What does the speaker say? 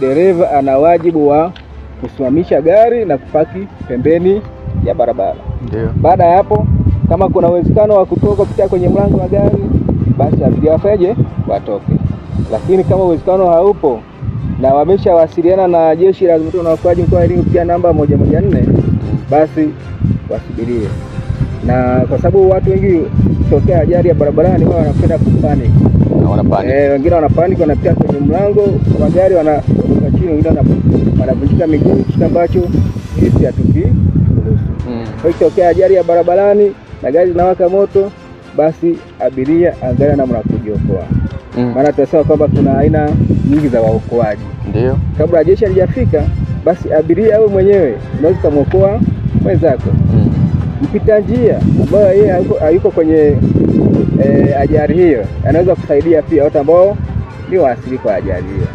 dereva ana wajibu wa kusimamisha gari na kupaki pembeni ya barabara. Ndio. Baada ya hapo, kama kuna uwezekano wa kutoka kupitia kwenye mlango wa gari, basi abiria wafanyaje? Watoke. Lakini kama uwezekano haupo na wameshawasiliana na Jeshi la Zimamoto na Uokoaji mkoa wa Iringa kupitia namba 114, basi wasubirie. Na kwa sababu watu wengi tokea ajali ya barabarani wao wanapenda kupanic. Wengine wanapanic, wanapita kwenye mlango wa gari, wanaruka chini, wengine wanavunjika miguu, kitu ambacho sisi hatukiruhusu. Kwa hiyo tokea ajali ya barabarani na gari linawaka moto, basi abiria angalia namna ya kujiokoa. Maana tunasema kwamba kuna aina nyingi za waokoaji. Ndio. Kabla jeshi halijafika, basi abiria wewe mwenyewe unaweza kumuokoa mwenzako. Mpita njia ambaye yeye hayuko kwenye ajali hiyo anaweza kusaidia pia watu ambao ni waathirika wa ajali hiyo.